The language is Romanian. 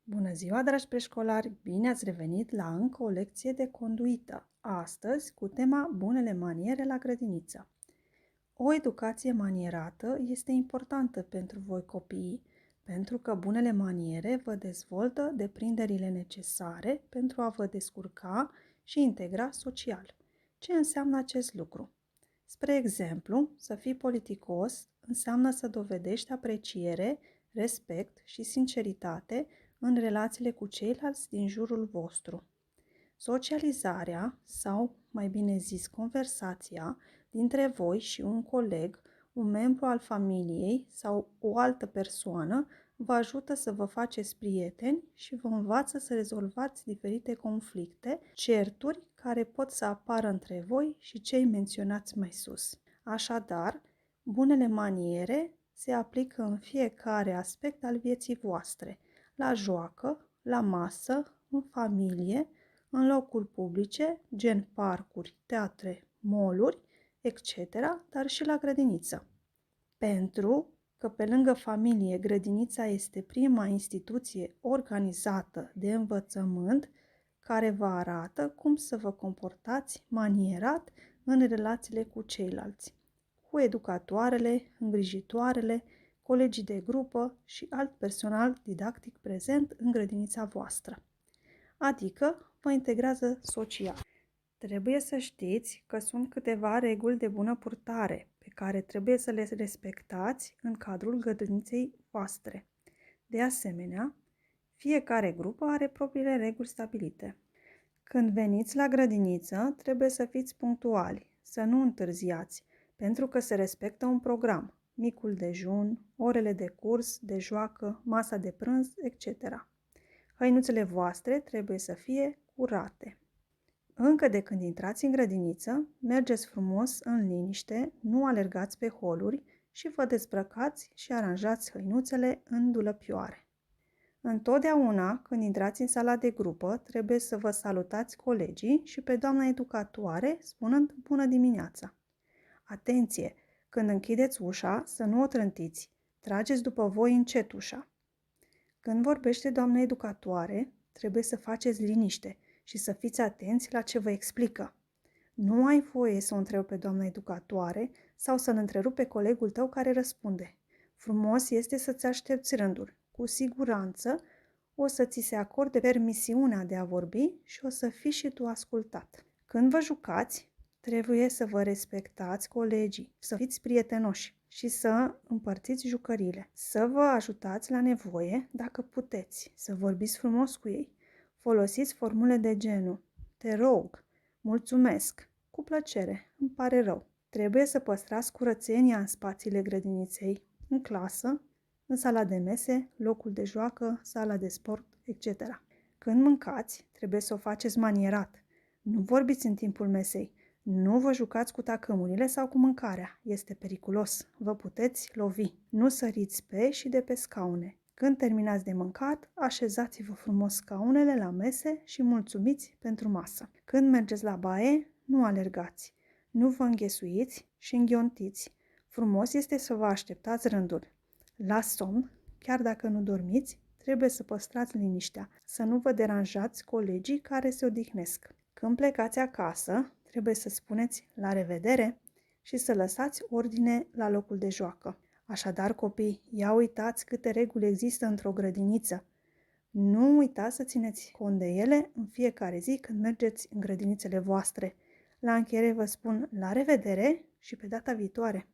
Bună ziua, dragi preșcolari! Bine ați revenit la încă o lecție de conduită. Astăzi, cu tema Bunele maniere la grădiniță. O educație manierată este importantă pentru voi copiii, pentru că bunele maniere vă dezvoltă deprinderile necesare pentru a vă descurca și integra social. Ce înseamnă acest lucru? Spre exemplu, să fii politicos înseamnă să dovedești apreciere, respect și sinceritate în relațiile cu ceilalți din jurul vostru. Socializarea, sau mai bine zis conversația, dintre voi și un coleg, un membru al familiei sau o altă persoană vă ajută să vă faceți prieteni și vă învață să rezolvați diferite conflicte, certuri care pot să apară între voi și cei menționați mai sus. Așadar, bunele maniere se aplică în fiecare aspect al vieții voastre, la joacă, la masă, în familie, în locuri publice, gen parcuri, teatre, mall-uri, etc., dar și la grădiniță. Pentru că pe lângă familie, grădinița este prima instituție organizată de învățământ care vă arată cum să vă comportați manierat în relațiile cu ceilalți, cu educatoarele, îngrijitoarele, colegii de grupă și alt personal didactic prezent în grădinița voastră, adică vă integrează social. Trebuie să știți că sunt câteva reguli de bună purtare pe care trebuie să le respectați în cadrul grădiniței voastre. De asemenea, fiecare grupă are propriile reguli stabilite. Când veniți la grădiniță, trebuie să fiți punctuali, să nu întârziați, pentru că se respectă un program, micul dejun, orele de curs, de joacă, masa de prânz, etc. Hăinuțele voastre trebuie să fie curate. Încă de când intrați în grădiniță, mergeți frumos în liniște, nu alergați pe holuri și vă dezbrăcați și aranjați hăinuțele în dulăpioare. Întotdeauna, când intrați în sala de grupă, trebuie să vă salutați colegii și pe doamna educatoare spunând bună dimineața. Atenție! Când închideți ușa, să nu o trântiți, trageți după voi încet ușa. Când vorbește doamna educatoare, trebuie să faceți liniște și să fiți atenți la ce vă explică. Nu ai voie să o întrebi pe doamna educatoare sau să-l întrerupi pe colegul tău care răspunde. Frumos este să-ți aștepți rândul. Cu siguranță o să ți se acorde permisiunea de a vorbi și o să fii și tu ascultat. Când vă jucați, trebuie să vă respectați colegii, să fiți prietenoși și să împărțiți jucările, să vă ajutați la nevoie dacă puteți, să vorbiți frumos cu ei. Folosiți formule de genul te rog, mulțumesc, cu plăcere, îmi pare rău. Trebuie să păstrați curățenia în spațiile grădiniței, în clasă, în sala de mese, locul de joacă, sala de sport, etc. Când mâncați, trebuie să o faceți manierat. Nu vorbiți în timpul mesei. Nu vă jucați cu tacâmurile sau cu mâncarea. Este periculos. Vă puteți lovi. Nu săriți pe și de pe scaune. Când terminați de mâncat, așezați-vă frumos scaunele la mese și mulțumiți pentru masă. Când mergeți la baie, nu alergați. Nu vă înghesuiți și înghiontiți. Frumos este să vă așteptați rândul. La somn, chiar dacă nu dormiți, trebuie să păstrați liniștea, să nu vă deranjați colegii care se odihnesc. Când plecați acasă, trebuie să spuneți la revedere și să lăsați ordine la locul de joacă. Așadar, copii, ia uitați câte reguli există într-o grădiniță. Nu uitați să țineți cont de ele în fiecare zi când mergeți în grădinițele voastre. La încheiere vă spun la revedere și pe data viitoare!